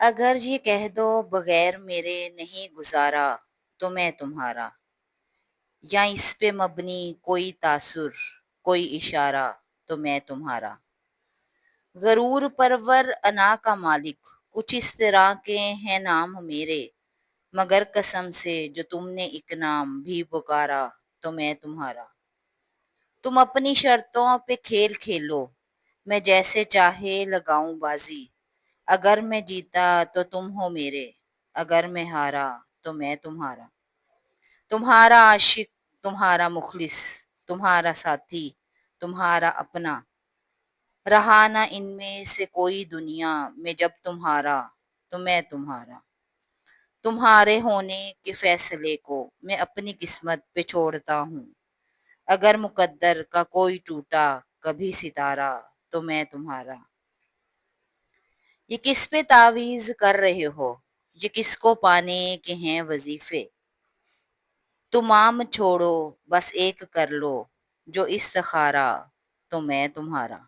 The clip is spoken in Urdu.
اگر یہ کہہ دو بغیر میرے نہیں گزارا تو میں تمہارا، یا اس پہ مبنی کوئی تاثر کوئی اشارہ تو میں تمہارا، غرور پرور انا کا مالک، کچھ اس طرح کے ہیں نام میرے، مگر قسم سے جو تم نے ایک نام بھی پکارا تو میں تمہارا۔ تم اپنی شرطوں پہ کھیل کھیلو، میں جیسے چاہے لگاؤں بازی، اگر میں جیتا تو تم ہو میرے، اگر میں ہارا تو میں تمہارا۔ تمہارا عاشق، تمہارا مخلص، تمہارا ساتھی، تمہارا اپنا، رہا نہ ان میں سے کوئی دنیا میں جب تمہارا تو میں تمہارا۔ تمہارے ہونے کے فیصلے کو میں اپنی قسمت پہ چھوڑتا ہوں، اگر مقدر کا کوئی ٹوٹا کبھی ستارہ تو میں تمہارا۔ یہ کس پہ تعویذ کر رہے ہو، یہ کس کو پانے کے ہیں وظیفے، تمام چھوڑو بس ایک کر لو جو استخارہ تو میں تمہارا۔